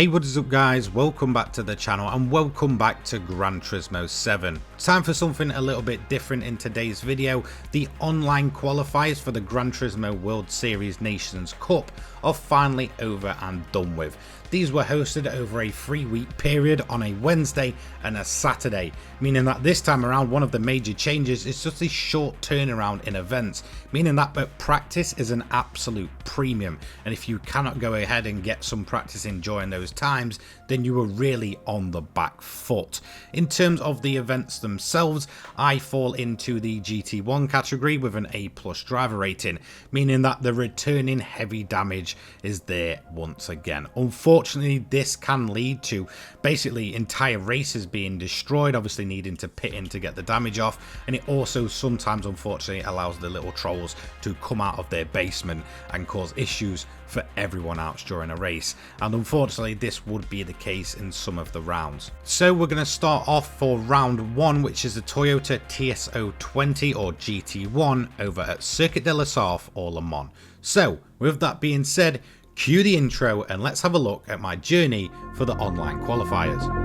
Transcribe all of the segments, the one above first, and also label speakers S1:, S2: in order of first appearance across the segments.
S1: Hey, what is up guys, welcome back to the channel and welcome back to Gran Turismo 7. Time for something a little bit different in today's video. The online qualifiers for the Gran Turismo World Series Nations Cup are finally over and done with. These were hosted over a 3-week period on a Wednesday and a Saturday, meaning that this time around one of the major changes is just a short turnaround in events, meaning that practice is an absolute premium, and if you cannot go ahead and get some practice in during those times, then you were really on the back foot. In terms of the events themselves, I fall into the GT1 category with an A+ driver rating, meaning that the returning heavy damage is there once again. Unfortunately, this can lead to basically entire races being destroyed, obviously needing to pit in to get the damage off, and it also sometimes unfortunately allows the little trolls to come out of their basement and cause issues for everyone else during a race, and unfortunately this would be the case in some of the rounds. So we're going to start off for round 1, which is the Toyota TS020 or GT1 over at Circuit de la Sarthe or Le Mans. So with that being said, cue the intro and let's have a look at my journey for the online qualifiers.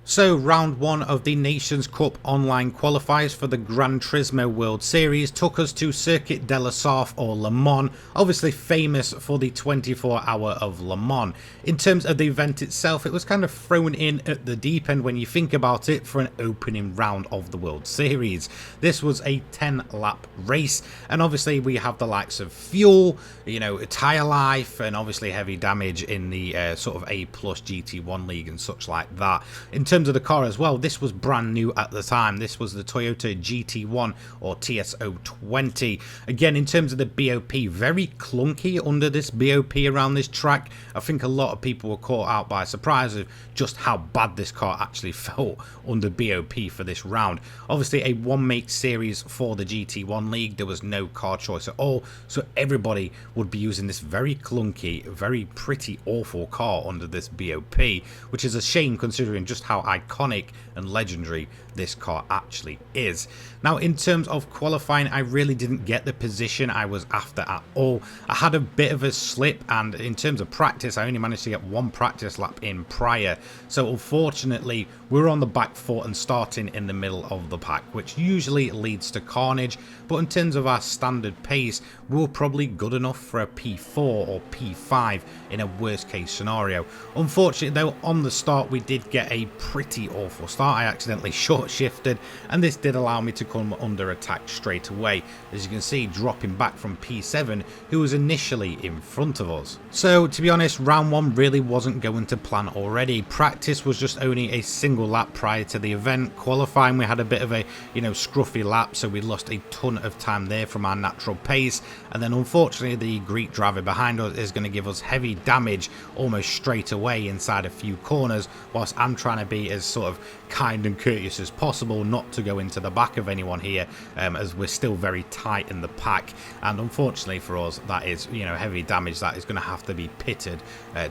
S1: So round 1 of the Nations Cup Online Qualifiers for the Gran Turismo World Series took us to Circuit de la Sarthe or Le Mans, obviously famous for the 24-hour of Le Mans. In terms of the event itself, it was kind of thrown in at the deep end when you think about it for an opening round of the World Series. This was a 10-lap race, and obviously we have the likes of fuel, you know, tyre life, and obviously heavy damage in the sort of A+ GT1 league and such like that. In terms of the car as well, this was brand new at the time. This was the Toyota GT1 or TS020. Again, in terms of the BOP, very clunky under this BOP around this track. I think a lot of people were caught out by surprise of just how bad this car actually felt under BOP for this round. Obviously a one-make series for the GT1 league, there was no car choice at all, so everybody would be using this very clunky, very pretty awful car under this BOP, which is a shame considering just how iconic and legendary this car actually is. Now, in terms of qualifying, I really didn't get the position I was after at all. I had a bit of a slip, and in terms of practice, I only managed to get one practice lap in prior, so unfortunately we were on the back foot and starting in the middle of the pack, which usually leads to carnage. But in terms of our standard pace, we were probably good enough for a P4 or P5 in a worst case scenario. Unfortunately though, on the start we did get a pretty awful start. I accidentally short shifted, and this did allow me to come under attack straight away, as you can see, dropping back from P7, who was initially in front of us. So to be honest, round 1 really wasn't going to plan already. Practice was just only a single lap prior to the event. Qualifying, we had a bit of a, you know, scruffy lap, so we lost a ton of time there from our natural pace, and then unfortunately the Greek driver behind us is going to give us heavy damage almost straight away inside a few corners, whilst I'm trying to be as sort of kind and courteous as possible not to go into the back of anyone here, as we're still very tight in the pack. And unfortunately for us, that is, you know, heavy damage that is going to have to be pitted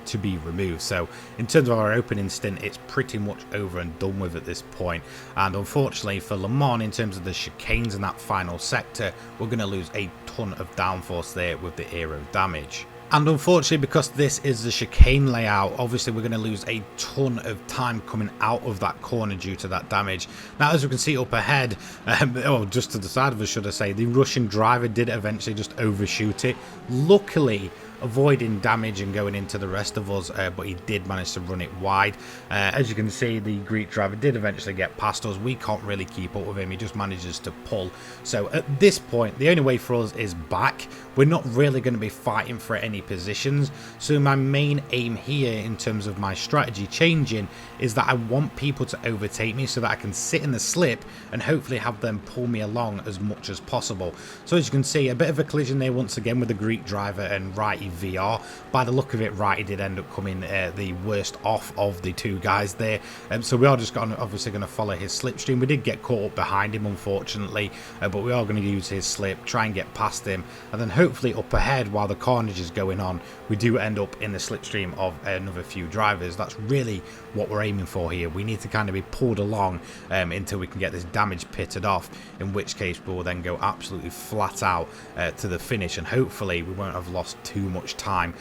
S1: to be removed. So in terms of our opening stint, it's pretty much over and done with at this point. And unfortunately for Le Mans, in terms of the chicanes in that final sector, we're going to lose a ton of downforce there with the aero damage. And unfortunately, because this is the chicane layout, obviously we're going to lose a ton of time coming out of that corner due to that damage. Now, as we can see up ahead, just to the side of us, should I say, the Russian driver did eventually just overshoot it. Luckily, avoiding damage and going into the rest of us, but he did manage to run it wide. As you can see, the Greek driver did eventually get past us. We can't really keep up with him. He just manages to pull. So at this point, the only way for us is back. We're not really going to be fighting for any positions. So my main aim here in terms of my strategy changing is that I want people to overtake me so that I can sit in the slip and hopefully have them pull me along as much as possible. So as you can see, a bit of a collision there once again with the Greek driver and Wraith VR. By the look of it, Wraith did end up coming the worst off of the two guys there. So we are just obviously going to follow his slipstream. We did get caught up behind him, unfortunately, but we are going to use his slip, try and get past him, and then hopefully up ahead while the carnage is going on, we do end up in the slipstream of another few drivers. That's really what we're aiming for here. We need to kind of be pulled along until we can get this damage pitted off, in which case we will then go absolutely flat out to the finish, and hopefully we won't have lost too much time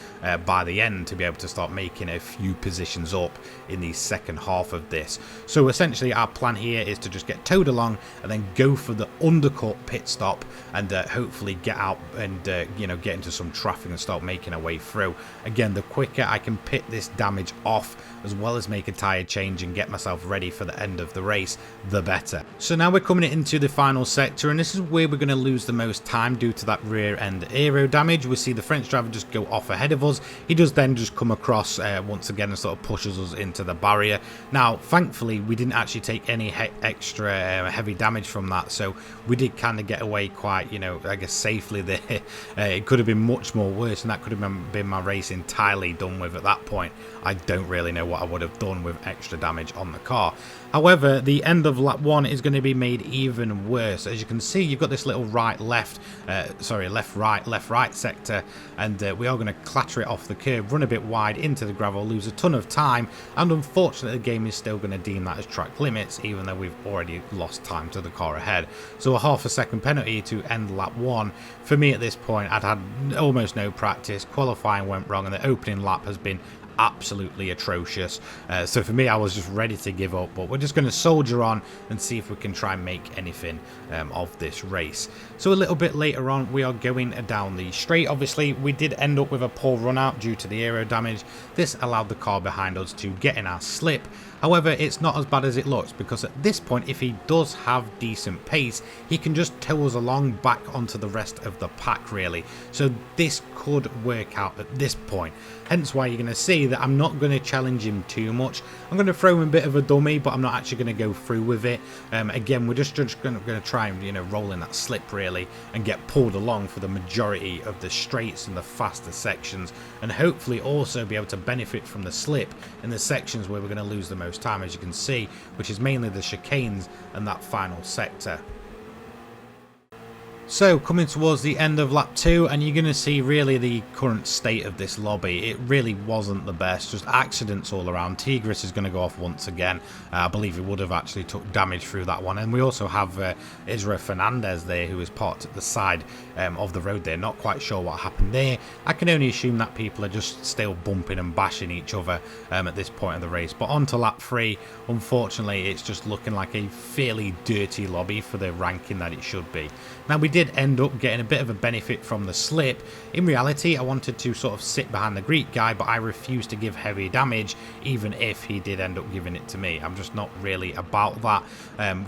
S1: by the end to be able to start making a few positions up in the second half of this. So essentially our plan here is to just get towed along and then go for the undercut pit stop and hopefully get out and you know, get into some traffic and start making our way through. Again, the quicker I can pit this damage off as well as make a tyre change and get myself ready for the end of the race, the better. So now we're coming into the final sector, and this is where we're going to lose the most time due to that rear end aero damage. We see the French driver just go off ahead of us. He does then just come across once again and sort of pushes us into the barrier. Now thankfully we didn't actually take any extra heavy damage from that, so we did kind of get away quite, you know, I guess safely there. It could have been much more worse, and that could have been my race entirely done with at that point. I don't really know what I would have done with extra damage on the car. However, the end of lap 1 is going to be made even worse. As you can see, you've got this little left right sector, and we are going to clatter it off the curb, run a bit wide into the gravel, lose a ton of time, and unfortunately the game is still going to deem that as track limits, even though we've already lost time to the car ahead. So a half a second penalty to end lap 1. For me at this point, I'd had almost no practice, qualifying went wrong, and the opening lap has been absolutely atrocious. So for me, I was just ready to give up, but we're just going to soldier on and see if we can try and make anything of this race. So a little bit later on, we are going down the straight. Obviously we did end up with a poor run out due to the aero damage. This allowed the car behind us to get in our slip. However, it's not as bad as it looks, because at this point, if he does have decent pace, he can just tow us along back onto the rest of the pack, really. So this could work out at this point. Hence why you're going to see that I'm not going to challenge him too much. I'm going to throw him a bit of a dummy, but I'm not actually going to go through with it. Again, we're just going to try and, you know, roll in that slip, really, and get pulled along for the majority of the straights and the faster sections, and hopefully also be able to benefit from the slip in the sections where we're going to lose the most time, as you can see, which is mainly the chicanes and that final sector. So coming towards the end of lap 2, and you're going to see really the current state of this lobby. It really wasn't the best, just accidents all around. Tigris is going to go off once again. I believe he would have actually took damage through that one, and we also have Isra Fernandez there, who is parked at the side of the road there. Not quite sure what happened there. I can only assume that people are just still bumping and bashing each other at this point of the race. But on to lap 3, unfortunately it's just looking like a fairly dirty lobby for the ranking that it should be. Now we did end up getting a bit of a benefit from the slip. In reality, I wanted to sort of sit behind the Greek guy, but I refused to give heavy damage, even if he did end up giving it to me. I'm just not really about that.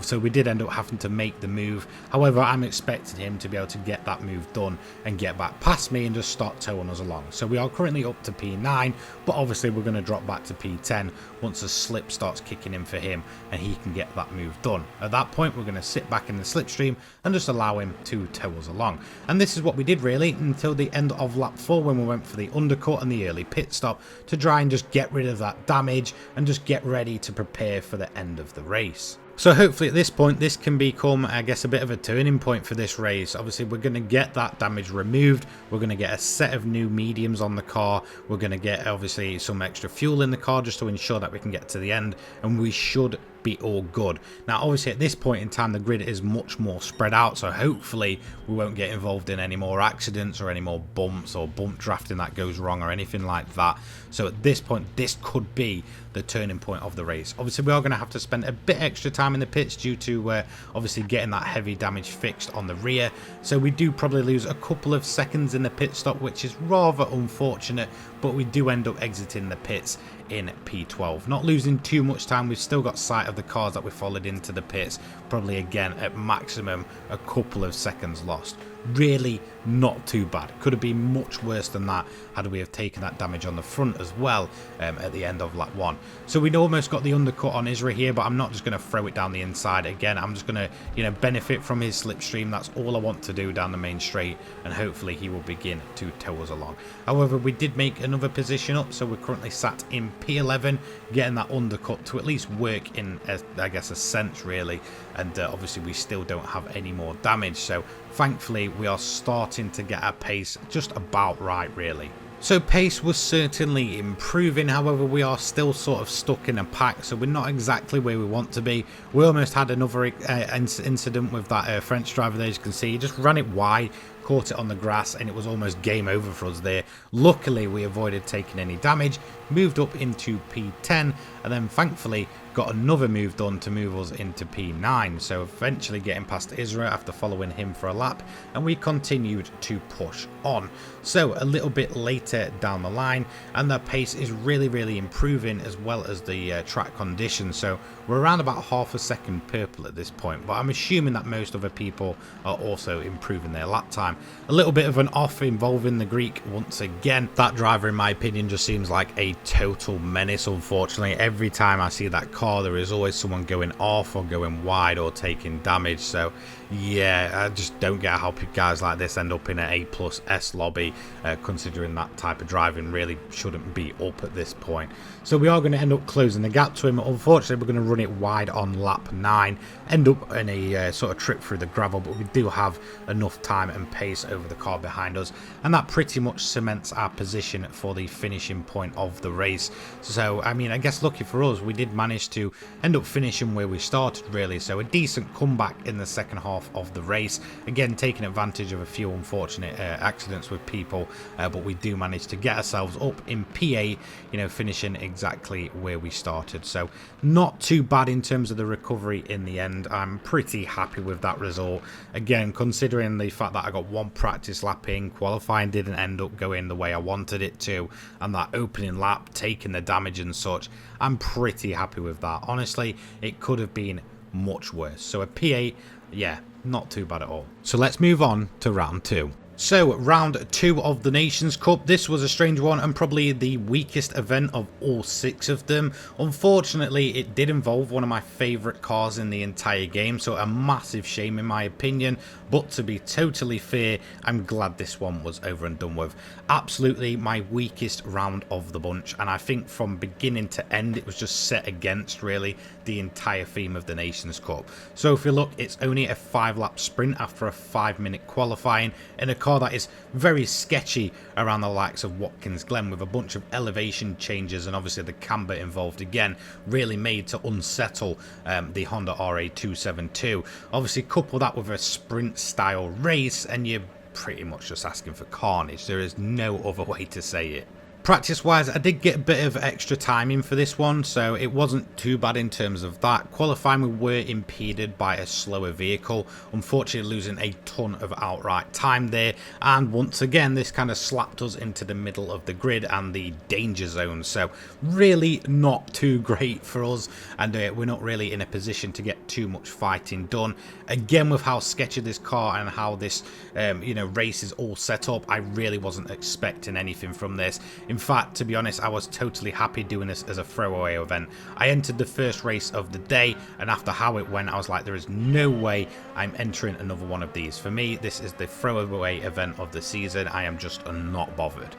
S1: So we did end up having to make the move. However, I'm expecting him to be able to get that move done and get back past me and just start towing us along. So we are currently up to P9, but obviously we're going to drop back to P10 once the slip starts kicking in for him and he can get that move done. At that point, we're going to sit back in the slipstream and just allow him to tow us along. And this is what we did really until the end of lap 4, when we went for the undercut and the early pit stop to try and just get rid of that damage and just get ready to prepare for the end of the race. So hopefully at this point this can become, I guess, a bit of a turning point for this race. Obviously we're going to get that damage removed, we're going to get a set of new mediums on the car, we're going to get obviously some extra fuel in the car just to ensure that we can get to the end, and we should be all good. Now obviously at this point in time the grid is much more spread out, so hopefully we won't get involved in any more accidents or any more bumps or bump drafting that goes wrong or anything like that. So at this point this could be the turning point of the race. Obviously we are going to have to spend a bit extra time in the pits due to obviously getting that heavy damage fixed on the rear, so we do probably lose a couple of seconds in the pit stop, which is rather unfortunate, but we do end up exiting the pits in P12. Not losing too much time, we've still got sight of the cars that we followed into the pits, probably again at maximum a couple of seconds lost. Really not too bad. Could have been much worse than that had we have taken that damage on the front as well at the end of lap 1. So we'd almost got the undercut on Isra here, but I'm not just going to throw it down the inside again. I'm just going to, you know, benefit from his slipstream. That's all I want to do down the main straight, and hopefully he will begin to tow us along. However, we did make another position up, so we're currently sat in P11, getting that undercut to at least work in, I guess, a sense really, and obviously we still don't have any more damage, so thankfully we are starting to get our pace just about right really. So pace was certainly improving, however we are still sort of stuck in a pack, so we're not exactly where we want to be. We almost had another incident with that French driver there. As you can see, he just ran it wide, caught it on the grass, and it was almost game over for us there. Luckily we avoided taking any damage, moved up into P10, and then thankfully got another move done to move us into P9, so eventually getting past Isra after following him for a lap, and we continued to push on. So a little bit later down the line, and the pace is really improving, as well as the track conditions, so we're around about half a second purple at this point, but I'm assuming that most other people are also improving their lap time. A little bit of an off involving the Greek once again. That driver in my opinion just seems like a total menace. Unfortunately, every time I see that car there is always someone going off or going wide or taking damage, so yeah, I just don't get how guys like this end up in an A+S lobby, considering that type of driving really shouldn't be up at this point. So we are going to end up closing the gap to him. Unfortunately we're going to run it wide on lap 9, end up in a sort of trip through the gravel, but we do have enough time and pace over the car behind us, and that pretty much cements our position for the finishing point of the race. So I mean, I guess lucky for us, we did manage to end up finishing where we started really, so a decent comeback in the second half of the race, again taking advantage of a few unfortunate accidents with people, but we do manage to get ourselves up in P8, you know, finishing exactly where we started. So not too bad in terms of the recovery in the end. I'm pretty happy with that result, again considering the fact that I got one practice lap in, qualifying didn't end up going the way I wanted it to, and that opening lap taking the damage and such. I'm pretty happy with that. Honestly, it could have been much worse. So a P8, yeah, not too bad at all. So let's move on to round 2. So round 2 of the Nations Cup, this was a strange one and probably the weakest event of all 6 of them. Unfortunately it did involve one of my favourite cars in the entire game, so a massive shame in my opinion, but to be totally fair, I'm glad this one was over and done with. Absolutely my weakest round of the bunch, and I think from beginning to end it was just set against really the entire theme of the Nations Cup. So if you look, it's only a 5-lap sprint after a 5-minute qualifying in a car that is very sketchy around the likes of Watkins Glen, with a bunch of elevation changes and obviously the camber involved again, really made to unsettle the Honda RA272. Obviously couple that with a sprint style race and you're pretty much just asking for carnage. There is no other way to say it. Practice wise, I did get a bit of extra time in for this one, so it wasn't too bad in terms of that. Qualifying, we were impeded by a slower vehicle, unfortunately losing a ton of outright time there, and once again this kind of slapped us into the middle of the grid and the danger zone, so really not too great for us, and we're not really in a position to get too much fighting done. Again, with how sketchy this car and how this you know, race is all set up, I really wasn't expecting anything from this. In fact, to be honest, I was totally happy doing this as a throwaway event. I entered the first race of the day, and after how it went, I was like, there is no way I'm entering another one of these. For me, this is the throwaway event of the season. I am just not bothered.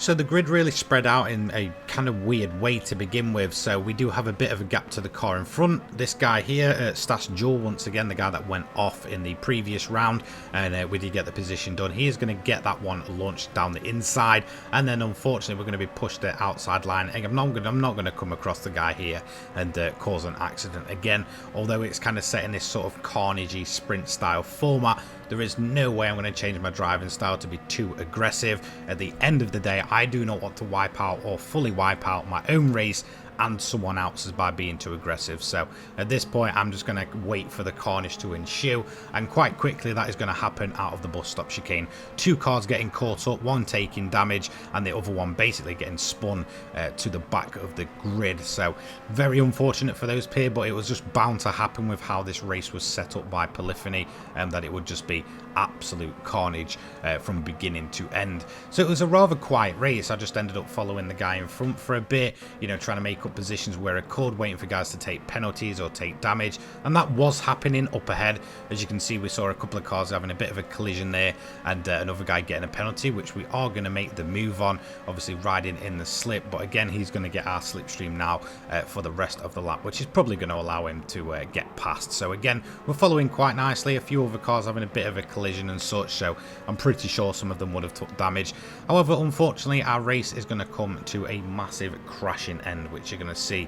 S1: So the grid really spread out in a kind of weird way to begin with, so we do have a bit of a gap to the car in front. This guy here, Stas Jewel, once again the guy that went off in the previous round, and we did get the position done. He is going to get that one launched down the inside, and then unfortunately we're going to be pushed to the outside line. And I'm not going to come across the guy here and cause an accident again, although it's kind of set in this sort of carnagey sprint style format. There is no way I'm going to change my driving style to be too aggressive. At the end of the day, I do not want to wipe out or fully wipe out my own race and someone else's by being too aggressive. So at this point I'm just going to wait for the carnage to ensue, and quite quickly that is going to happen out of the bus stop chicane. Two cars getting caught up, one taking damage and the other one basically getting spun to the back of the grid. So very unfortunate for those pair, but it was just bound to happen with how this race was set up by Polyphony, and that it would just be absolute carnage from beginning to end. So it was a rather quiet race. I just ended up following the guy in front for a bit, you know, trying to make up positions where I could, waiting for guys to take penalties or take damage, and that was happening up ahead. As you can see, we saw a couple of cars having a bit of a collision there, and another guy getting a penalty, which we are going to make the move on, obviously riding in the slip. But again, he's going to get our slipstream now for the rest of the lap, which is probably going to allow him to get past. So again, we're following quite nicely. A few other cars having a bit of a collision and such, so I'm pretty sure some of them would have took damage. However, unfortunately our race is going to come to a massive crashing end, which you're going to see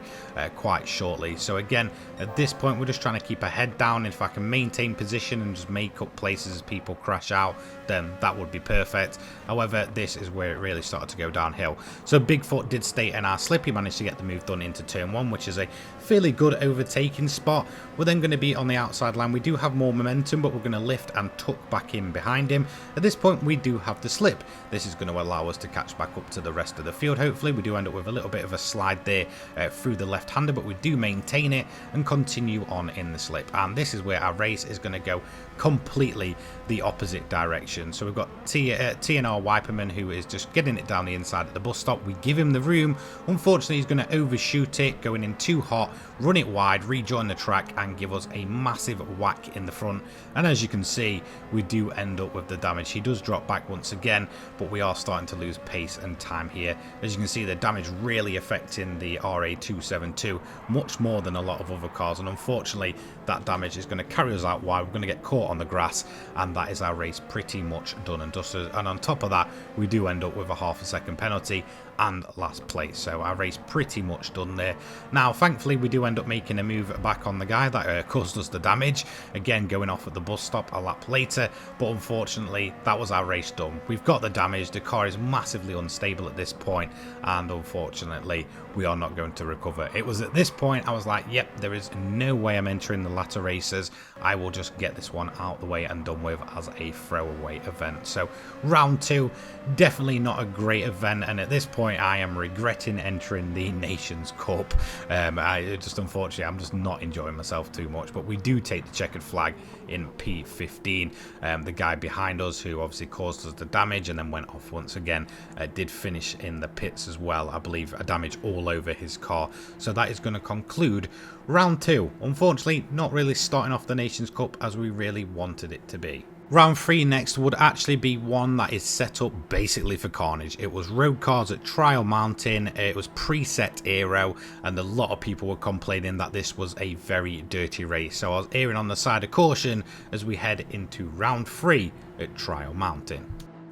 S1: quite shortly. So again, at this point we're just trying to keep our head down. If I can maintain position and just make up places as people crash out, then that would be perfect. However, this is where it really started to go downhill. So Bigfoot did stay in our slip. He managed to get the move done into turn one, which is a fairly good overtaking spot. We're then going to be on the outside line. We do have more momentum, but we're going to lift and tuck back in behind him. At this point we do have the slip. This is going to allow us to catch back up to the rest of the field. Hopefully we do end up with a little bit of a slide there through the left-hander, but we do maintain it and continue on in the slip. And this is where our race is going to go completely the opposite direction. So we've got TNR Wiperman, who is just getting it down the inside at the bus stop. We give him the room. Unfortunately, he's going to overshoot it, going in too hot, run it wide, rejoin the track and give us a massive whack in the front. And as you can see, we do end up with the damage. He does drop back once again, but we are starting to lose pace and time here. As you can see, the damage really affecting the RA272 much more than a lot of other cars, and unfortunately that damage is going to carry us out wide. We're going to get caught on the grass, and that is our race pretty much done and dusted. And on top of that, we do end up with a half a second penalty and last place. So our race pretty much done there. Now thankfully we do end up making a move back on the guy that caused us the damage, again going off at the bus stop a lap later, but unfortunately that was our race done. We've got the damage, the car is massively unstable at this point, and unfortunately we are not going to recover. It was at this point I was like, yep, there is no way I'm entering the latter races. I will just get this one out the way and done with as a throwaway event. So round two, definitely not a great event, and at this point I am regretting entering the Nations Cup. Unfortunately I'm just not enjoying myself too much, but we do take the checkered flag in P15. The guy behind us, who obviously caused us the damage and then went off once again, did finish in the pits as well. I believe a damage all over his car. So that is going to conclude round two. Unfortunately, not really starting off the Nations Cup as we really wanted it to be. Round 3 next would actually be one that is set up basically for carnage. It was road cars at Trial Mountain, it was preset aero, and a lot of people were complaining that this was a very dirty race. So I was erring on the side of caution as we head into round 3 at Trial Mountain.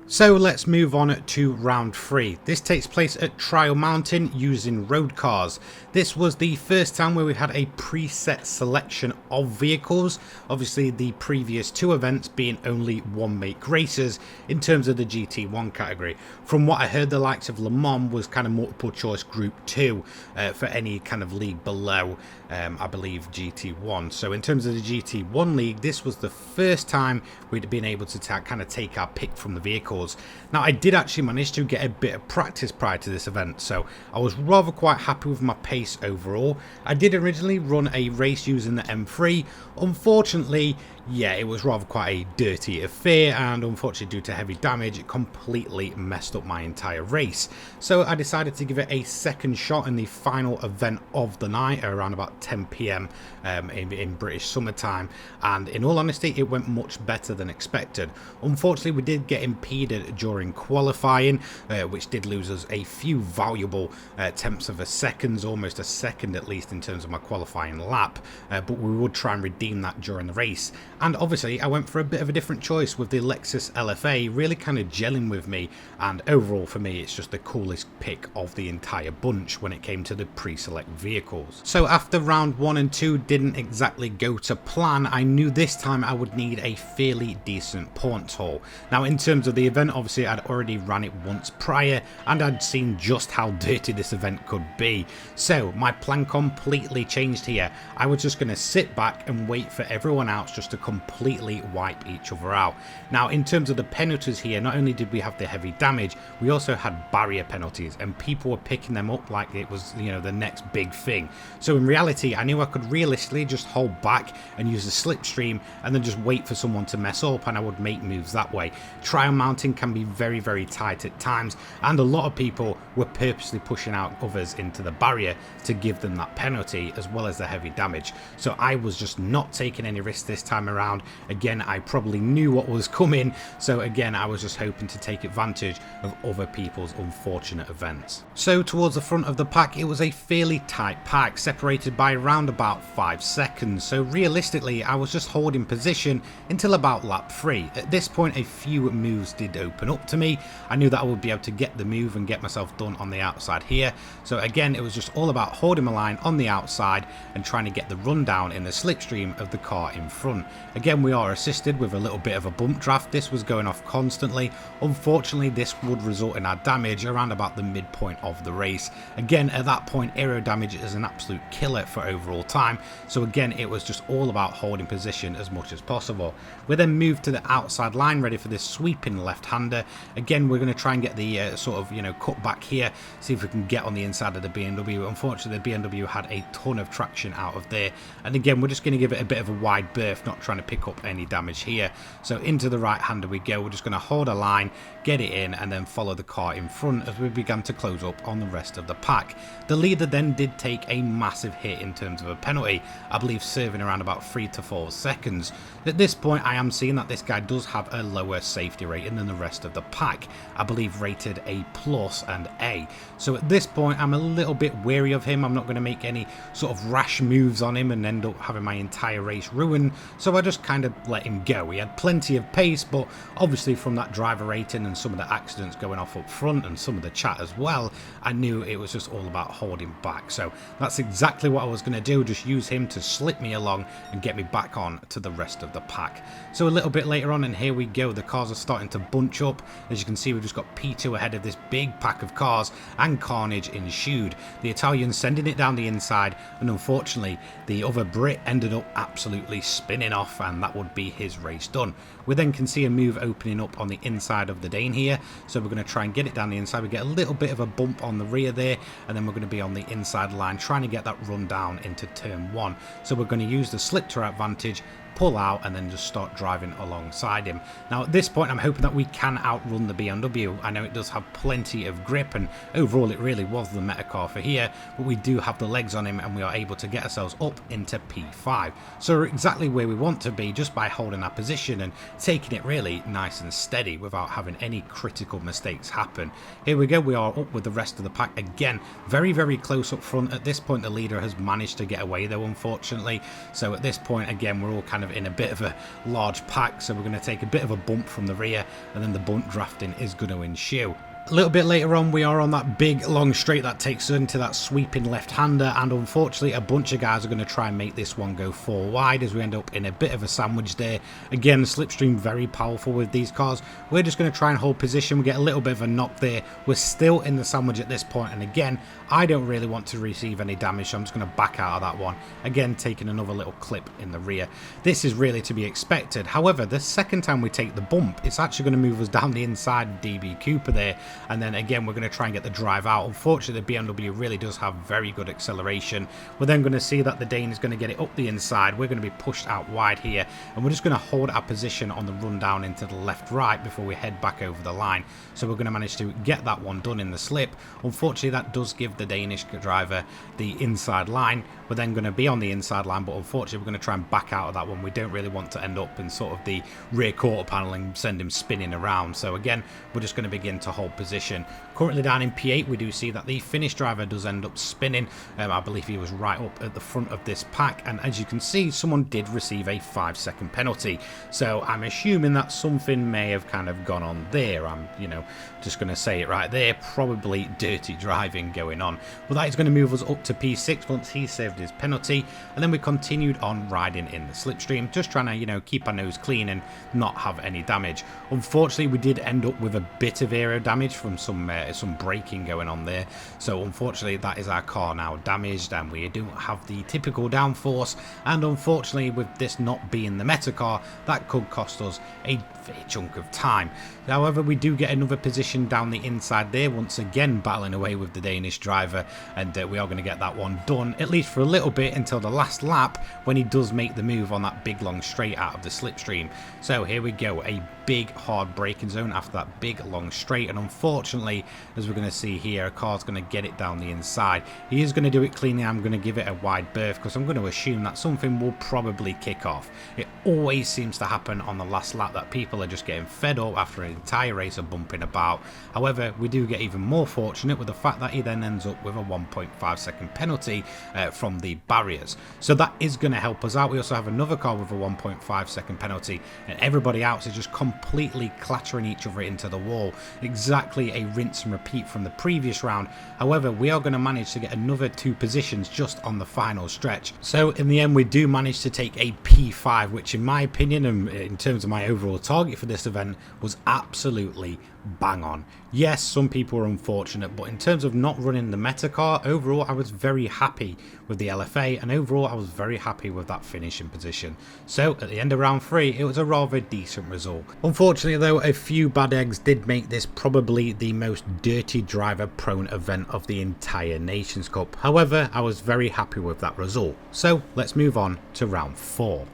S1: So let's move on to round 3. This takes place at Trial Mountain using road cars. This was the first time where we had a preset selection of vehicles. Obviously the previous two events being only one make races in terms of the GT1 category. From what I heard, the likes of Le Mans was kind of multiple choice group 2 for any kind of league below I believe GT1. So in terms of the GT1 league, this was the first time we'd been able to kind of take our pick from the vehicles. Now I did actually manage to get a bit of practice prior to this event, so I was rather quite happy with my pace overall. I did originally run a race using the M3. Unfortunately, Yeah, it was rather quite a dirty affair, and unfortunately due to heavy damage it completely messed up my entire race. So I decided to give it a second shot in the final event of the night around about 10 PM in British summertime, and in all honesty it went much better than expected. Unfortunately we did get impeded during qualifying, which did lose us a few valuable tenths of a second, almost a second at least in terms of my qualifying lap, but we would try and redeem that during the race. And obviously I went for a bit of a different choice with the Lexus LFA, really kind of gelling with me, and overall for me it's just the coolest pick of the entire bunch when it came to the pre-select vehicles. So after round 1 and 2 didn't exactly go to plan, I knew this time I would need a fairly decent points haul. Now in terms of the event, obviously I'd already ran it once prior and I'd seen just how dirty this event could be. So my plan completely changed here. I was just going to sit back and wait for everyone else just to completely wipe each other out. Now in terms of the penalties here, not only did we have the heavy damage, we also had barrier penalties, and people were picking them up like it was, you know, the next big thing. So in reality I knew I could realistically just hold back and use the slipstream and then just wait for someone to mess up, and I would make moves that way. Trial mounting can be very, very tight at times, and a lot of people were purposely pushing out others into the barrier to give them that penalty as well as the heavy damage. So I was just not taking any risks this time around. Again, I probably knew what was coming, so again I was just hoping to take advantage of other people's unfortunate events. So towards the front of the pack it was a fairly tight pack, separated by around about 5 seconds, so realistically I was just holding position until about lap 3. At this point a few moves did open up to me. I knew that I would be able to get the move and get myself done on the outside here, so again it was just all about holding my line on the outside and trying to get the rundown in the slipstream of the car in front. Again, we are assisted with a little bit of a bump draft. This was going off constantly. Unfortunately this would result in our damage around about the midpoint of the race. Again, at that point aero damage is an absolute killer for overall time, so again it was just all about holding position as much as possible. We then moved to the outside line ready for this sweeping left-hander. Again we're going to try and get the sort of, you know, cut back here, see if we can get on the inside of the BMW. Unfortunately the BMW had a ton of traction out of there, and again we're just going to give it a bit of a wide berth, not trying to pick up any damage here. So into the right-hander we go. We're just going to hold a line, get it in, and then follow the car in front as we began to close up on the rest of the pack. The leader then did take a massive hit in terms of a penalty, I believe serving around about 3 to 4 seconds. At this point I am seeing that this guy does have a lower safety rating than the rest of the pack, I believe rated A+ and A. So at this point I'm a little bit wary of him. I'm not going to make any sort of rash moves on him and end up having my entire race ruined, so I just kind of let him go. He had plenty of pace, but obviously from that driver rating and some of the accidents going off up front and some of the chat as well, I knew it was just all about holding back. So that's exactly what I was going to do, just use him to slip me along and get me back on to the rest of the pack. So a little bit later on, and here we go, the cars are starting to bunch up. As you can see, we've just got P2 ahead of this big pack of cars, and carnage ensued. The Italian sending it down the inside, and unfortunately the other Brit ended up absolutely spinning off, and that would be his race done. We then can see a move opening up on the inside of the Dane here, so we're going to try and get it down the inside. We get a little bit of a bump on the rear there, and then we're going to be on the inside line trying to get that run down into turn 1. So we're going to use the slip to our advantage, pull out, and then just start driving alongside him. Now at this point I'm hoping that we can outrun the BMW. I know it does have plenty of grip, and overall it really was the meta car for here, but we do have the legs on him and we are able to get ourselves up into P5. So we're exactly where we want to be, just by holding our position and taking it really nice and steady without having any critical mistakes happen. Here we go, we are up with the rest of the pack again, very, very close up front. At this point the leader has managed to get away though, unfortunately. So at this point again we're all kind of in a bit of a large pack, so we're going to take a bit of a bump from the rear, and then the bunt drafting is going to ensue. A little bit later on we are on that big long straight that takes us into that sweeping left-hander, and unfortunately a bunch of guys are going to try and make this one go 4 wide as we end up in a bit of a sandwich there. Again, slipstream very powerful with these cars. We're just going to try and hold position. We get a little bit of a knock there. We're still in the sandwich at this point, and again I don't really want to receive any damage, so I'm just going to back out of that one. Again, taking another little clip in the rear. This is really to be expected. However, the second time we take the bump, it's actually going to move us down the inside of DB Cooper there. and then again we're going to try and get the drive out. Unfortunately, the BMW really does have very good acceleration. We're then going to see that the Dane is going to get it up the inside. We're going to be pushed out wide here, and we're just going to hold our position on the run down into the left-right before we head back over the line. So we're going to manage to get that one done in the slip. Unfortunately, that does give the Danish driver the inside line. We're then going to be on the inside line, but unfortunately we're going to try and back out of that one. We don't really want to end up in sort of the rear quarter panel and send him spinning around. So again, we're just going to begin to hold position. Currently down in P8, we do see that the Finnish driver does end up spinning. I believe he was right up at the front of this pack, and as you can see, someone did receive a 5-second penalty. So I'm assuming that something may have kind of gone on there. I'm, just going to say it right there. Probably dirty driving going on. Well, that is going to move us up to P6 once he saved his penalty, and then we continued on riding in the slipstream, just trying to, keep our nose clean and not have any damage. Unfortunately, we did end up with a bit of aero damage from some braking going on there. So unfortunately, that is our car now damaged, and we don't have the typical downforce. And unfortunately, with this not being the meta car, that could cost us a fair chunk of time. However, we do get another position down the inside there, once again battling away with the Danish driver, and we are going to get that one done, at least for a little bit, until the last lap when he does make the move on that big long straight out of the slipstream. So here we go, a big hard braking zone after that big long straight, and unfortunately, as we're going to see here, a car's going to get it down the inside. He is going to do it cleanly. I'm going to give it a wide berth because I'm going to assume that something will probably kick off. It always seems to happen on the last lap that people are just getting fed up after an entire race of bumping about. However, we do get even more fortunate with the fact that he then ends up with a 1.5-second penalty from the barriers. So that is going to help us out. We also have another car with a 1.5-second penalty, and everybody else is just completely clattering each other into the wall. Exactly a rinse and repeat from the previous round. However, we are going to manage to get another 2 positions just on the final stretch. So in the end, we do manage to take a P5, which in my opinion, and in terms of my overall target for this event, was absolutely bang on. Yes, some people were unfortunate, but in terms of not running the meta car, overall I was very happy with the LFA, and overall I was very happy with that finishing position. So at the end of round 3, it was a rather decent result. Unfortunately though, a few bad eggs did make this probably the most dirty driver prone event of the entire Nations Cup. However, I was very happy with that result. So let's move on to round 4.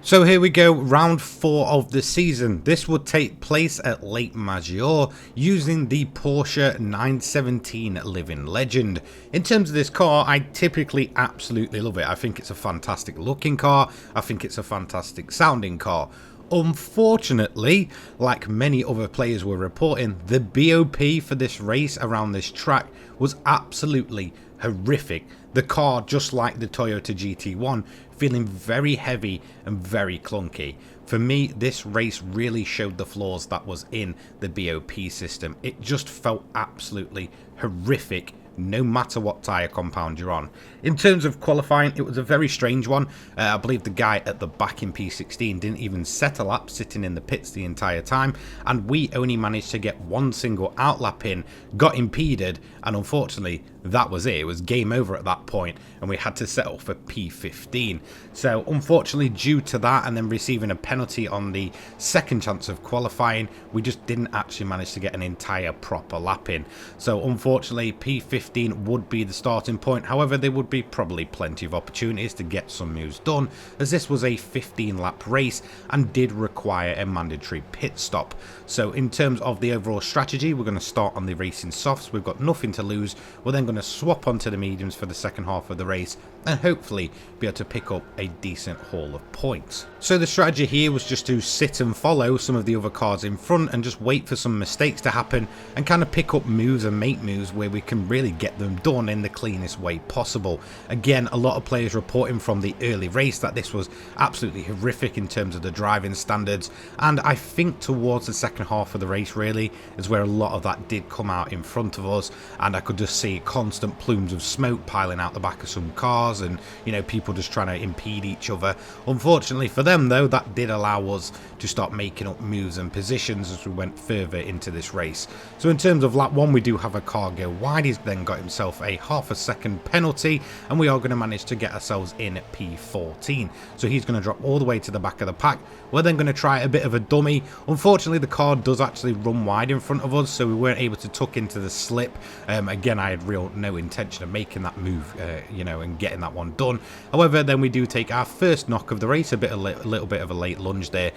S1: So here we go, round 4 of the season. This would take place at Lake Maggiore using the Porsche 917 Living Legend. In terms of this car, I typically absolutely love it. I think it's a fantastic looking car. I think it's a fantastic sounding car. Unfortunately, like many other players were reporting, the BOP for this race around this track was absolutely horrific. The car, just like the Toyota GT1, feeling very heavy and very clunky. For me, this race really showed the flaws that was in the BOP system. It just felt absolutely horrific, no matter what tyre compound you're on. In terms of qualifying, it was a very strange one. I believe the guy at the back in P16 didn't even set a lap, sitting in the pits the entire time, and we only managed to get one single outlap in, got impeded, and unfortunately that was it. It was game over at that point, and we had to settle for P15. So unfortunately, due to that and then receiving a penalty on the second chance of qualifying, we just didn't actually manage to get an entire proper lap in. So unfortunately, P15 would be the starting point. However, there would be probably plenty of opportunities to get some moves done, as this was a 15-lap race and did require a mandatory pit stop. So in terms of the overall strategy, we're going to start on the racing softs. We've got nothing to lose. We're then going to swap onto the mediums for the second half of the race and hopefully be able to pick up a decent haul of points. So the strategy here was just to sit and follow some of the other cars in front and just wait for some mistakes to happen and kind of pick up moves and make moves where we can really get them done in the cleanest way possible. Again, a lot of players reporting from the early race that this was absolutely horrific in terms of the driving standards, and I think towards the second half of the race really is where a lot of that did come out in front of us, and I could just see constant plumes of smoke piling out the back of some cars, and you know, people just trying to impede each other. Unfortunately for them though, that did allow us to start making up moves and positions as we went further into this race. So in terms of lap 1, we do have a car go wide. He's then got himself a half-a-second penalty, and we are going to manage to get ourselves in P14. So he's going to drop all the way to the back of the pack. We're then going to try a bit of a dummy. Unfortunately, the car does actually run wide in front of us, so we weren't able to tuck into the slip. Again, I had no intention of making that move, you know, and getting that one done. However, then we do take our first knock of the race, a little bit of a late lunge there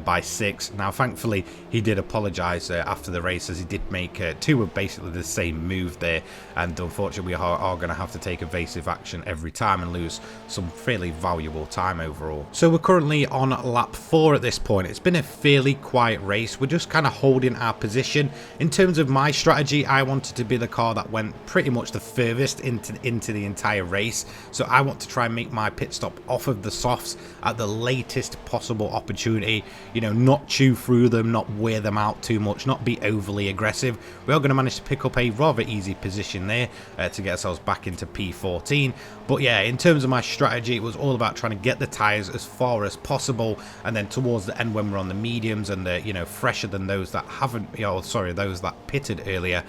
S1: by 6. Now, thankfully, he did apologise after the race, as he did make 2 of basically the same move there, and unfortunately, we are going to have to take evasive action every time and lose some fairly valuable time overall. So we're currently on lap 4 at this point. It's been a fairly quiet race. We're just kind of holding our position. In terms of my strategy, I wanted to be the car that went pretty much the furthest into the entire race. So I want to try and make my pit stop off of the softs at the latest possible opportunity. You know, not chew through them, not wear them out too much, not be overly aggressive. We are going to manage to pick up a rather easy position there to get ourselves back into P14. But yeah, in terms of my strategy, it was all about trying to get the tyres as far as possible, and then towards the end, when we're on the mediums and they're, you know, fresher than those that haven't, you know, sorry, those that pitted earlier,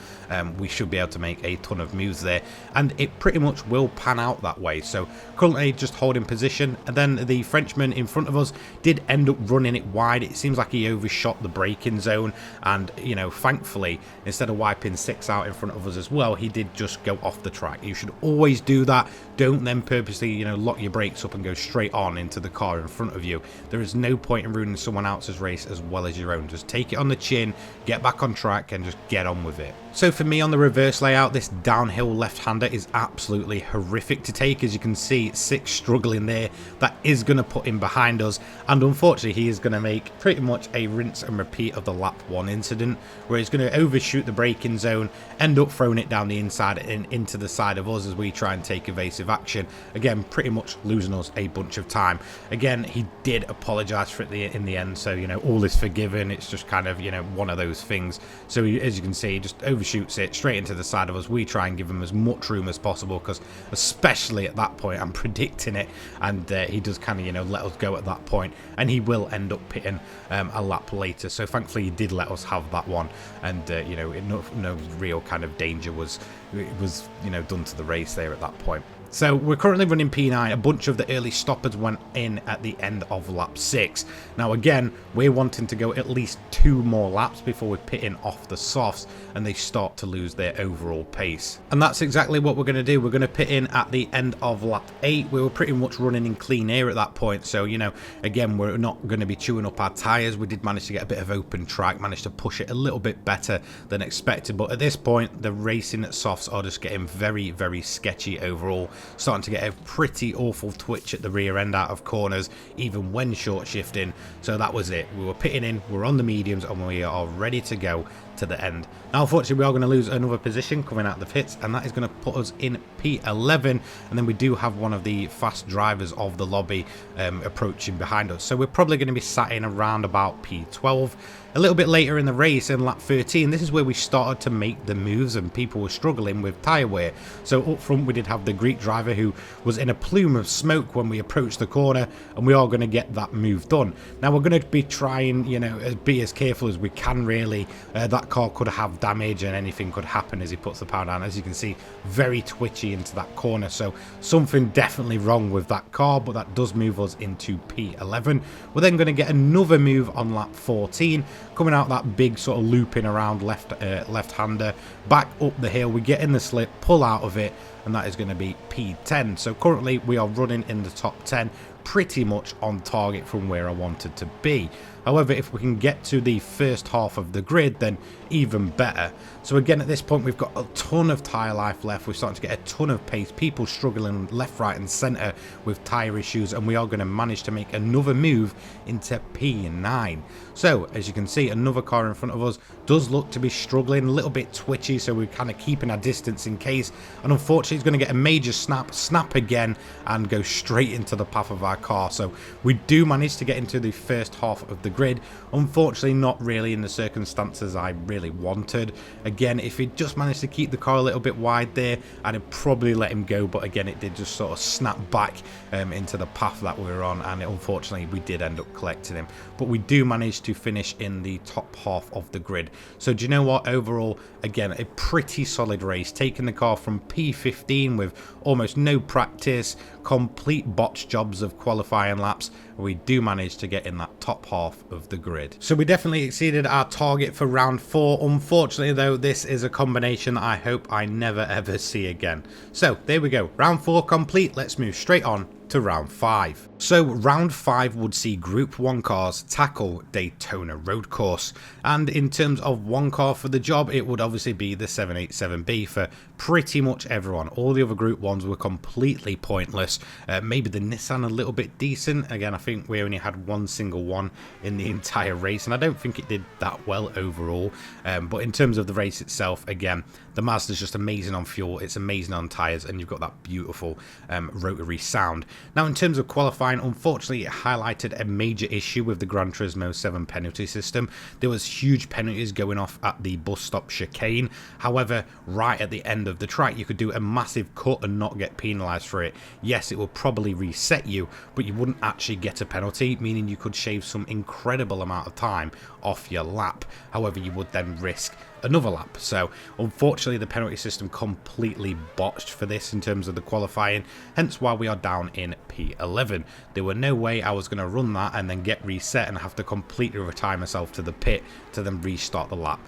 S1: we should be able to make a ton of moves there, and it pretty much will pan out that way. So currently just holding position, and then the Frenchman in front of us did end up running it wide. It seems like he overshot the braking zone, and you know, thankfully, instead of wiping 6 out in front of us as well, he did just go off the track. You should always do that. Don't then purposely, you know, lock your brakes up and go straight on into the car in front of you. There is no point in ruining someone else's race as well as your own. Just take it on the chin, get back on track, and just get on with it. So for me on the reverse layout, this downhill left-hander is absolutely horrific to take. As you can see, 6 struggling there. That is going to put him behind us, and unfortunately he is going to make pretty much a rinse and repeat of the lap 1 incident, where he's going to overshoot the braking zone, end up throwing it down the inside and into the side of us as we try and take evasive action. Again, pretty much losing us a bunch of time. Again, he did apologise for it in the end, so you know, all is forgiven. It's just kind of, you know, one of those things. So as you can see, he just overshoots it straight into the side of us. We try and give him as much room as possible, because especially at that point, I'm predicting it, and he does kind of, you know, let us go at that point, and he will end up pitting a lap later. So thankfully he did let us have that one, and you know, no real kind of danger was you know, done to the race there at that point. So we're currently running P9. A bunch of the early stoppers went in at the end of lap 6. Now again, we're wanting to go at least 2 more laps before we're pitting off the softs and they start to lose their overall pace. And that's exactly what we're going to do. We're going to pit in at the end of lap 8. We were pretty much running in clean air at that point. So, you know, again, we're not going to be chewing up our tyres. We did manage to get a bit of open track, managed to push it a little bit better than expected. But at this point, the racing softs are just getting very, very sketchy overall. Starting to get a pretty awful twitch at the rear end out of corners, even when short shifting. So that was it. We were pitting in, we're on the mediums, and we are ready to go to the end. Now unfortunately we are going to lose another position coming out of the pits, and that is going to put us in P11, and then we do have one of the fast drivers of the lobby approaching behind us, so we're probably going to be sat in around about P12. A little bit later in the race, in lap 13, this is where we started to make the moves and people were struggling with tyre wear. So up front we did have the Greek driver who was in a plume of smoke when we approached the corner, and we are going to get that move done. Now we're going to be trying, you know, be as careful as we can really. That car could have damage and anything could happen as he puts the power down. As you can see, very twitchy into that corner, so something definitely wrong with that car, but that does move us into P11. We're then going to get another move on lap 14, coming out that big sort of looping around left-hander, back up the hill. We get in the slip, pull out of it, and that is going to be P10. So currently we are running in the top 10, pretty much on target from where I wanted to be. However, if we can get to the first half of the grid, then even better. So again, at this point, we've got a ton of tyre life left. We're starting to get a ton of pace. People struggling left, right, and centre with tyre issues, and we are going to manage to make another move into P9. So, as you can see, another car in front of us does look to be struggling, a little bit twitchy, so we're kind of keeping our distance in case. And unfortunately, it's going to get a major snap again, and go straight into the path of our car. So we do manage to get into the first half of the grid. Unfortunately, not really in the circumstances I really wanted. Again, if he'd just managed to keep the car a little bit wide there, I'd have probably let him go, but again, it did just sort of snap back into the path that we were on, and unfortunately we did end up collecting him. But we do manage to finish in the top half of the grid. So do you know what? Overall, again, a pretty solid race, taking the car from P15 with almost no practice, complete botch jobs of qualifying laps. We do manage to get in that top half of the grid. So we definitely exceeded our target for round 4. Unfortunately though, this is a combination that I hope I never ever see again. So there we go, round 4 complete. Let's move straight on to round 5. So round 5 would see Group 1 cars tackle Daytona Road Course, and in terms of one car for the job, it would obviously be the 787B for pretty much everyone. All the other Group 1s were completely pointless. Maybe the Nissan a little bit decent. Again, I think we only had one single one in the entire race, and I don't think it did that well overall. But in terms of the race itself, again, the Mazda's just amazing on fuel, it's amazing on tyres, and you've got that beautiful rotary sound. Now, in terms of qualifying, unfortunately, it highlighted a major issue with the Gran Turismo 7 penalty system. There was huge penalties going off at the bus stop chicane. However, right at the end of the track, you could do a massive cut and not get penalised for it. Yes, it will probably reset you, but you wouldn't actually get a penalty, meaning you could shave some incredible amount of time off your lap. However, you would then risk another lap. So unfortunately, the penalty system completely botched for this in terms of the qualifying, hence why we are down in P11. There were no way I was going to run that and then get reset and have to completely retire myself to the pit to then restart the lap.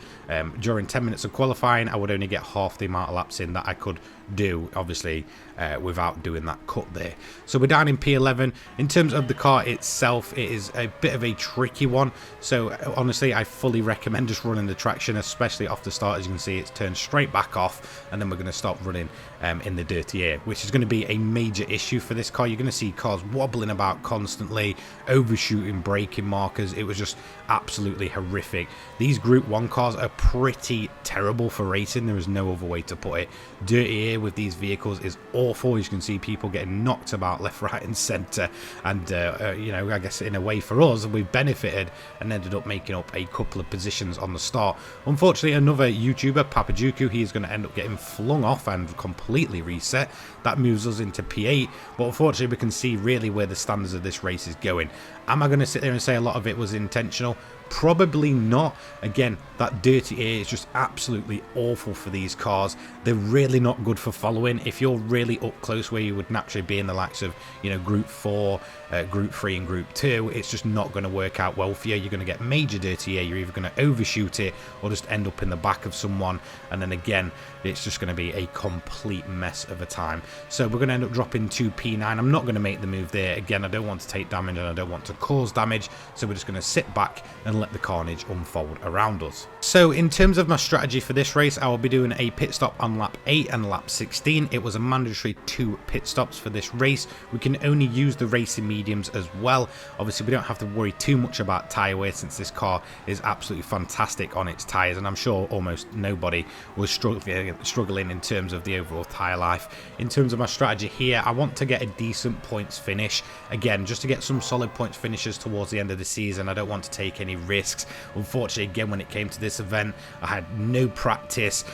S1: During 10 minutes of qualifying, I would only get half the amount of laps in that I could do, obviously, without doing that cut there. So we're down in P11. In terms of the car itself, it is a bit of a tricky one. So honestly, I fully recommend just running the traction, especially off the start. As you can see, it's turned straight back off, and then we're going to start running in the dirty air, which is going to be a major issue for this car. You're going to see cars wobbling about constantly, overshooting braking markers. It was just absolutely horrific. These Group 1 cars are pretty terrible for racing. There is no other way to put it. Dirty air with these vehicles is awful. As you can see, people getting knocked about left, right and centre, and you know, I guess in a way for us, we've benefited and ended up making up a couple of positions on the start. Unfortunately, another YouTuber, Papajuku, he is going to end up getting flung off and completely reset. That moves us into P8, but unfortunately we can see really where the standards of this race is going. Am I going to sit there and say a lot of it was intentional? Probably not. Again, that dirty air is just absolutely awful for these cars. They're really not good for following. If you're really up close where you would naturally be in the likes of, you know, Group 4, Group 3 and Group 2, it's just not going to work out well for you. You're going to get major dirty air. You're either going to overshoot it or just end up in the back of someone, and then again, it's just going to be a complete mess of a time. So we're going to end up dropping to P9. I'm not going to make the move there. Again, I don't want to take damage and I don't want to cause damage, so we're just going to sit back and let the carnage unfold around us. So in terms of my strategy for this race, I will be doing a pit stop on lap 8 and lap 16. It was a mandatory 2 pit stops for this race. We can only use the racing mediums as well. Obviously, we don't have to worry too much about tyre wear since this car is absolutely fantastic on its tyres, and I'm sure almost nobody was struggling in terms of the overall tyre life. In terms of my strategy here, I want to get a decent points finish. Again, just to get some solid points finishes towards the end of the season. I don't want to take any risks. Unfortunately, again, when it came to this event, I had no practice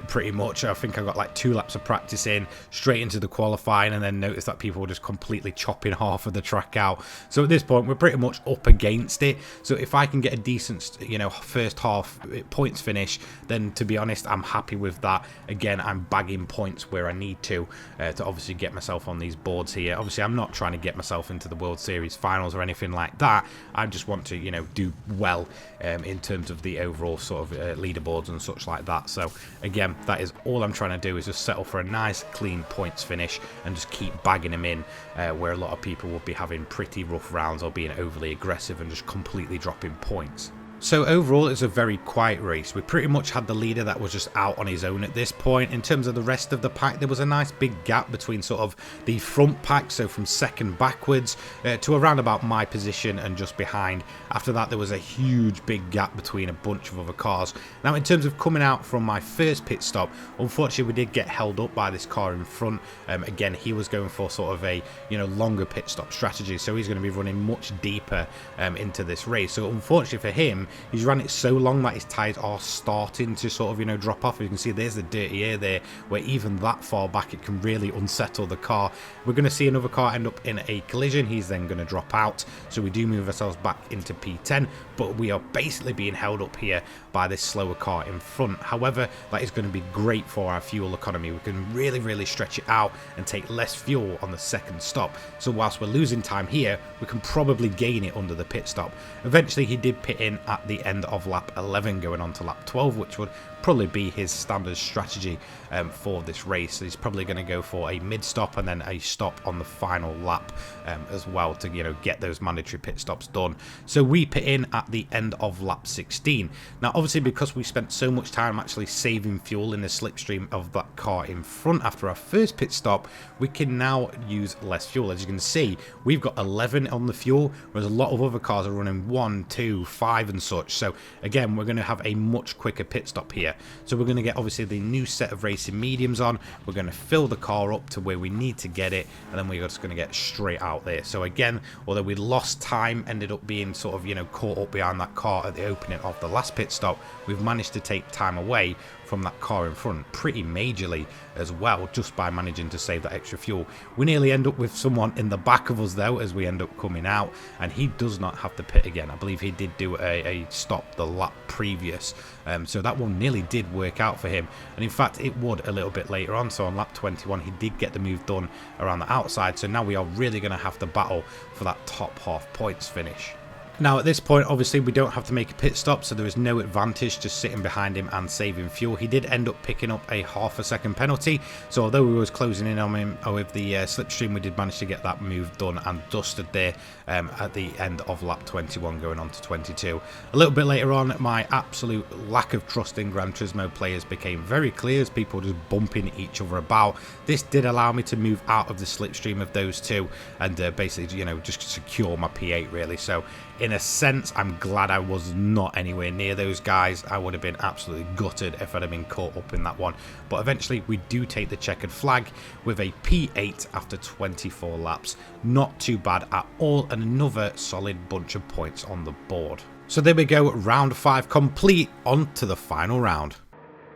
S1: pretty much. I think I got like 2 laps of practice in, straight into the qualifying, and then noticed that people were just completely chopping half of the track out. So at this point, we're pretty much up against it. So if I can get a decent, you know, first half points finish, then to be honest, I'm happy with that. Again, I'm bagging points where I need to obviously get myself on these boards here. Obviously, I'm not trying to get myself into the World Series finals or anything like that. I just want to, you know, do well in terms of the overall sort of leaderboards and such like that. So again, that is all I'm trying to do, is just settle for a nice clean points finish and just keep bagging them in, where a lot of people will be having pretty rough rounds or being overly aggressive and just completely dropping points. So overall, it's a very quiet race. We pretty much had the leader that was just out on his own at this point. In terms of the rest of the pack, there was a nice big gap between sort of the front pack, so from second backwards to around about my position and just behind. After that, there was a huge big gap between a bunch of other cars. Now, in terms of coming out from my first pit stop, unfortunately, we did get held up by this car in front. Again, he was going for sort of a longer pit stop strategy, so he's going to be running much deeper into this race. So unfortunately for him, he's ran it so long that his tyres are starting to sort of, drop off. You can see there's the dirty air there, where even that far back it can really unsettle the car. We're going to see another car end up in a collision. He's then going to drop out. So we do move ourselves back into P10, but we are basically being held up here by this slower car in front. However, that is going to be great for our fuel economy. We can really stretch it out and take less fuel on the second stop. So whilst we're losing time here, we can probably gain it under the pit stop. Eventually, he did pit in at the end of lap 11 going on to lap 12, which would probably be his standard strategy for this race. He's probably going to go for a mid stop and then a stop on the final lap as well to get those mandatory pit stops done. So we pit in at the end of lap 16. Now obviously, because we spent so much time actually saving fuel in the slipstream of that car in front after our first pit stop, we can now use less fuel. As you can see, we've got 11 on the fuel, whereas a lot of other cars are running 1, 2, 5 and such. So again, we're going to have a much quicker pit stop here. So we're going to get obviously the new set of racing mediums on. We're going to fill the car up to where we need to get it, and then we're just going to get straight out there. So again, although we lost time, ended up being sort of caught up behind that car at the opening of the last pit stop, we've managed to take time away from that car in front pretty majorly as well, just by managing to save that extra fuel. We nearly end up with someone in the back of us though as we end up coming out, and he does not have to pit again. I believe he did do a stop the lap previous, so that one nearly did work out for him, and in fact it would a little bit later on. So on lap 21 he did get the move done around the outside, so now we are really going to have to battle for that top half points finish. Now at this point, obviously we don't have to make a pit stop, so there is no advantage just sitting behind him and saving fuel. He did end up picking up a half-a-second penalty, so although we was closing in on him with the slipstream, we did manage to get that move done and dusted there at the end of lap 21 going on to 22. A little bit later on, my absolute lack of trust in Gran Turismo players became very clear as people just bumping each other about. This did allow me to move out of the slipstream of those two and basically just secure my P8 really. So in a sense, I'm glad I was not anywhere near those guys. I would have been absolutely gutted if I'd have been caught up in that one. But eventually, we do take the checkered flag with a P8 after 24 laps. Not too bad at all, and another solid bunch of points on the board. So there we go, round 5 complete, on to the final round.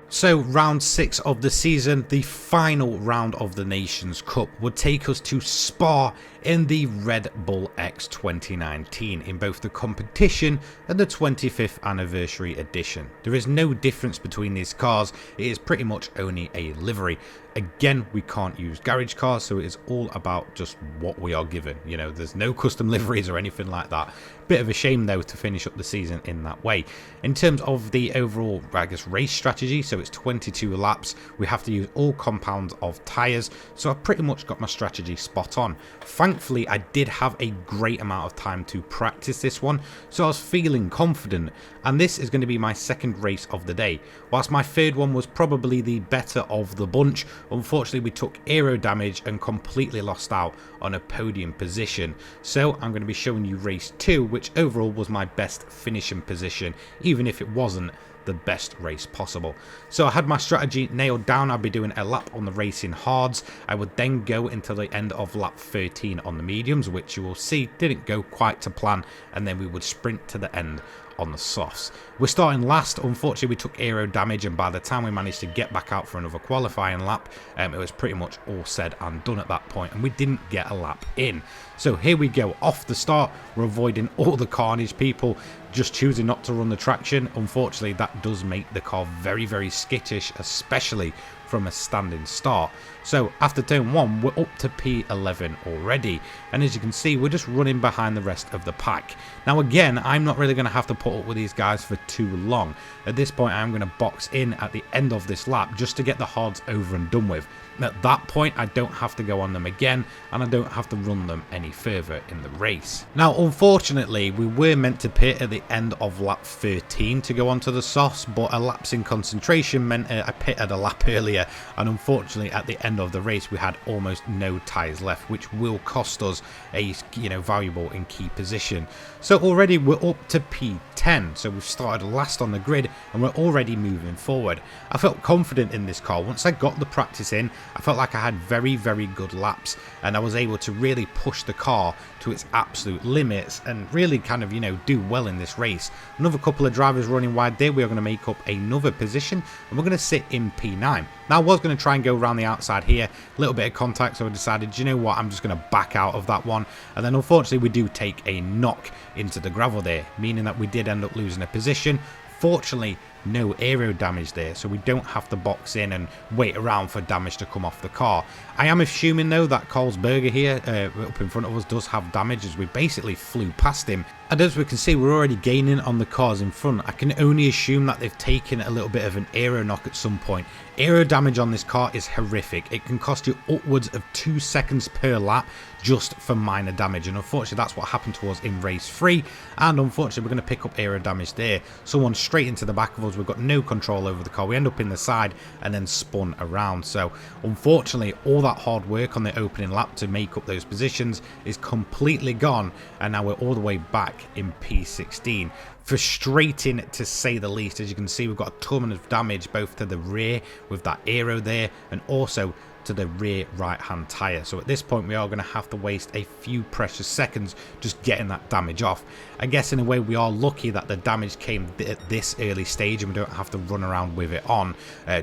S1: So round 6 of the season, the final round of the Nations Cup, would take us to Spa in the Red Bull X 2019 in both the competition and the 25th anniversary edition. There is no difference between these cars, it is pretty much only a livery. Again, we can't use garage cars, so it is all about just what we are given. There's no custom liveries or anything like that. Bit of a shame though to finish up the season in that way. In terms of the overall, race strategy, so it's 22 laps. We have to use all compounds of tyres, so I've pretty much got my strategy spot on. Thankfully, I did have a great amount of time to practice this one, so I was feeling confident, and this is going to be my second race of the day. Whilst my third one was probably the better of the bunch, unfortunately we took aero damage and completely lost out on a podium position. So I'm going to be showing you race 2, which overall was my best finishing position, even if it wasn't the best race possible. So I had my strategy nailed down. I'd be doing a lap on the racing hards. I would then go until the end of lap 13 on the mediums, which you will see didn't go quite to plan, and then we would sprint to the end on the softs. We're starting last. Unfortunately, we took aero damage, and by the time we managed to get back out for another qualifying lap, it was pretty much all said and done at that point, and we didn't get a lap in. So here we go, off the start. We're avoiding all the carnage, people just choosing not to run the traction. Unfortunately, that does make the car very skittish, especially from a standing start. So after turn 1, we're up to P11 already, and as you can see, we're just running behind the rest of the pack. Now again, I'm not really going to have to put up with these guys for too long. At this point, I'm going to box in at the end of this lap just to get the hards over and done with. At that point, I don't have to go on them again, and I don't have to run them any further in the race. Now, unfortunately, we were meant to pit at the end of lap 13 to go onto the softs, but a lapse in concentration meant I pitted a lap earlier, and unfortunately at the end of the race we had almost no tyres left, which will cost us a valuable and key position. So already we're up to P10, so we've started last on the grid and we're already moving forward. I felt confident in this car. Once I got the practice in, I felt like I had very good laps, and I was able to really push the car to its absolute limits and really kind of do well in this race. Another couple of drivers running wide there. We are going to make up another position and we're going to sit in P9. Now I was going to try and go around the outside here, a little bit of contact, so I decided, you know what, I'm just going to back out of that one. And then unfortunately we do take a knock into the gravel there, meaning that we did end up losing a position. Fortunately, no aero damage there, so we don't have to box in and wait around for damage to come off the car. I am assuming though that Carlsberger here up in front of us does have damage, as we basically flew past him. And as we can see, we're already gaining on the cars in front. I can only assume that they've taken a little bit of an aero knock at some point. Aero damage on this car is horrific. It can cost you upwards of 2 seconds per lap just for minor damage, and unfortunately that's what happened to us in race 3, and unfortunately we're going to pick up aero damage there. Someone straight into the back of us. We've got no control over the car. We end up in the side and then spun around. So unfortunately all that hard work on the opening lap to make up those positions is completely gone, and now we're all the way back in P16. Frustrating to say the least. As you can see, we've got a ton of damage both to the rear with that aero there and also to the rear right hand tyre. So at this point we are going to have to waste a few precious seconds just getting that damage off. I guess in a way we are lucky that the damage came at this early stage and we don't have to run around with it on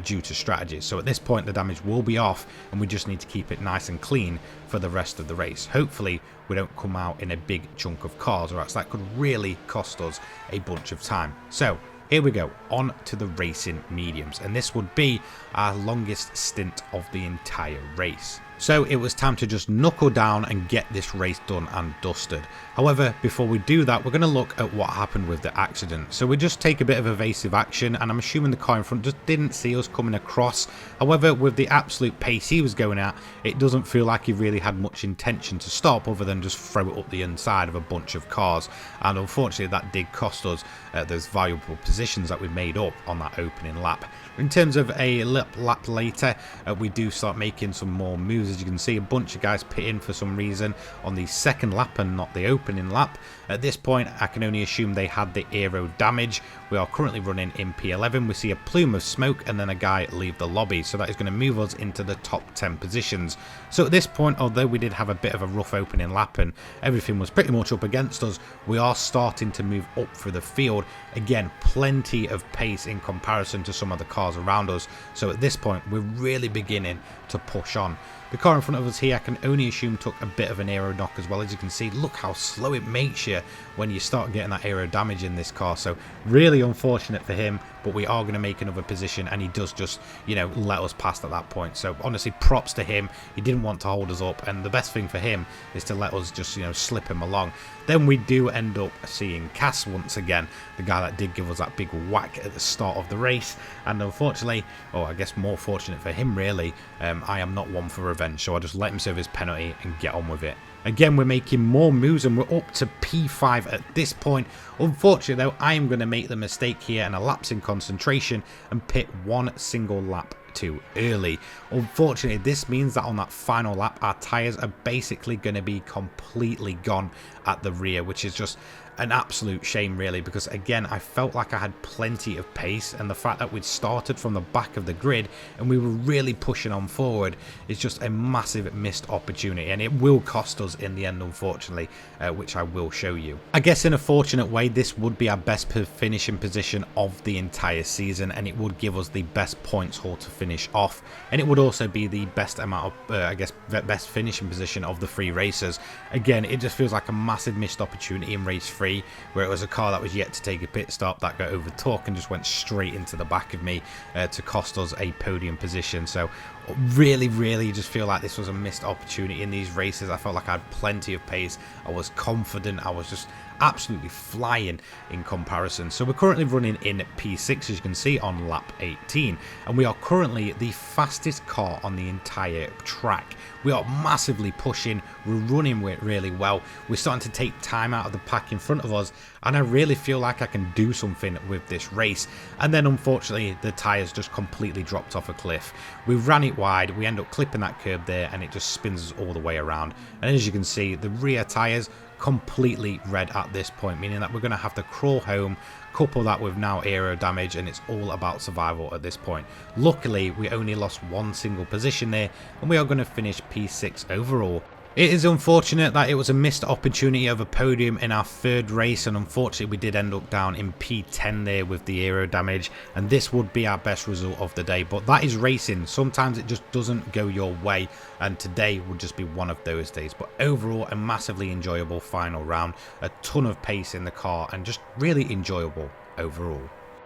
S1: due to strategies. So at this point the damage will be off and we just need to keep it nice and clean for the rest of the race. Hopefully we don't come out in a big chunk of cars, or else that could really cost us a bunch of time. So here we go, on to the racing mediums, and this would be our longest stint of the entire race. So it was time to just knuckle down and get this race done and dusted. However, before we do that, we're going to look at what happened with the accident. So we just take a bit of evasive action, and I'm assuming the car in front just didn't see us coming across. However, with the absolute pace he was going at, it doesn't feel like he really had much intention to stop other than just throw it up the inside of a bunch of cars. And unfortunately that did cost us those valuable positions that we made up on that opening lap. In terms of a lap later, we do start making some more moves. As you can see, a bunch of guys pit in for some reason on the second lap and not the opening lap. At this point, I can only assume they had the aero damage. We are currently running in P11. We see a plume of smoke and then a guy leave the lobby. So that is going to move us into the top 10 positions. So at this point, although we did have a bit of a rough opening lap and everything was pretty much up against us, we are starting to move up through the field. Again, plenty of pace in comparison to some of the cars around us. So at this point, we're really beginning to push on. The car in front of us here, I can only assume took a bit of an aero knock as well. As you can see, look how slow it makes you when you start getting that aero damage in this car. So really unfortunate for him, but we are going to make another position, and he does just, let us past at that point. So honestly, props to him. He didn't want to hold us up, and the best thing for him is to let us just, slip him along. Then we do end up seeing Cass once again, the guy that did give us that big whack at the start of the race. And unfortunately, or I guess more fortunate for him really, I am not one for revenge, so I just let him serve his penalty and get on with it. Again, we're making more moves and we're up to P5 at this point. Unfortunately though, I am going to make the mistake here and a lapse in concentration and pit one single lap too early. Unfortunately, this means that on that final lap our tyres are basically going to be completely gone at the rear, which is just an absolute shame really, because again I felt like I had plenty of pace, and the fact that we'd started from the back of the grid and we were really pushing on forward is just a massive missed opportunity, and it will cost us in the end unfortunately, which I will show you. I guess in a fortunate way this would be our best finishing position of the entire season, and it would give us the best points haul to finish off, and it would also be the best amount of I guess best finishing position of the 3 races. Again, it just feels like a massive missed opportunity in race 3, where it was a car that was yet to take a pit stop that got overtook and just went straight into the back of me to cost us a podium position. So really just feel like this was a missed opportunity in these races. I felt like I had plenty of pace, I was confident, I was just absolutely flying in comparison. So we're currently running in P6, as you can see, on lap 18, and we are currently the fastest car on the entire track. We are massively pushing, we're running really well, we're starting to take time out of the pack in front of us, and I really feel like I can do something with this race. And then unfortunately the tyres just completely dropped off a cliff. We ran it wide, we end up clipping that curb there, and it just spins us all the way around. And as you can see, the rear tyres completely red at this point, meaning that we're going to have to crawl home, couple that with now aero damage, and it's all about survival at this point. Luckily we only lost one single position there, and we are going to finish P6 overall. It is unfortunate that it was a missed opportunity of a podium in our third race, and unfortunately we did end up down in P10 there with the aero damage, and this would be our best result of the day. But that is racing, sometimes it just doesn't go your way, and today would just be one of those days. But overall, a massively enjoyable final round, a ton of pace in the car, and just really enjoyable overall.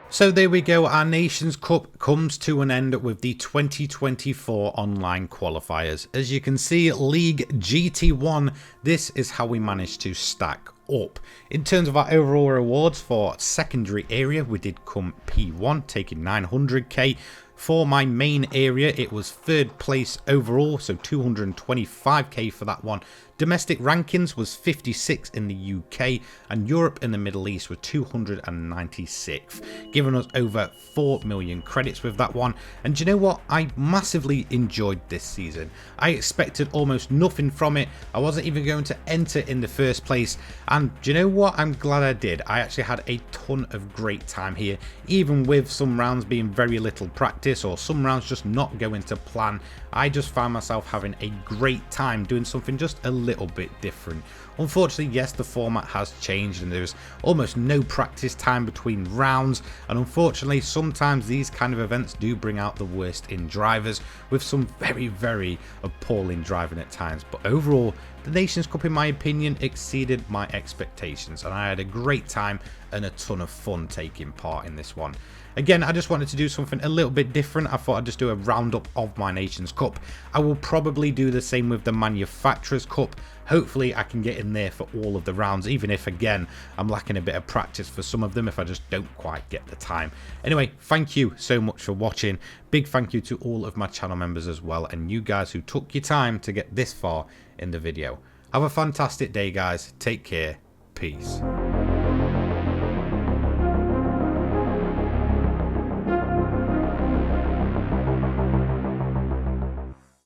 S1: So there we go, our Nations Cup comes to an end with the 2024 online qualifiers. As you can see, League GT1, this is how we managed to stack up. In terms of our overall rewards for secondary area, we did come P1, taking 900k. For my main area, it was third place overall, so 225k for that one. Domestic rankings was 56 in the UK, and Europe and the Middle East were 296th, giving us over 4 million credits with that one. And do you know what? I massively enjoyed this season. I expected almost nothing from it. I wasn't even going to enter in the first place, and do you know what? I'm glad I did. I actually had a ton of great time here, even with some rounds being very little practice or some rounds just not going to plan. I just found myself having a great time doing something just a little bit different. Unfortunately, yes, the format has changed and there's almost no practice time between rounds, and unfortunately sometimes these kind of events do bring out the worst in drivers, with some very appalling driving at times. But overall, the Nations Cup, in my opinion, exceeded my expectations, and I had a great time and a ton of fun taking part in this one. Again, I just wanted to do something a little bit different. I thought I'd just do a roundup of my Nations Cup. I will probably do the same with the Manufacturers Cup. Hopefully I can get in there for all of the rounds, even if, again, I'm lacking a bit of practice for some of them if I just don't quite get the time. Anyway, thank you so much for watching. Big thank you to all of my channel members as well, and you guys who took your time to get this far in the video. Have a fantastic day, guys. Take care. Peace.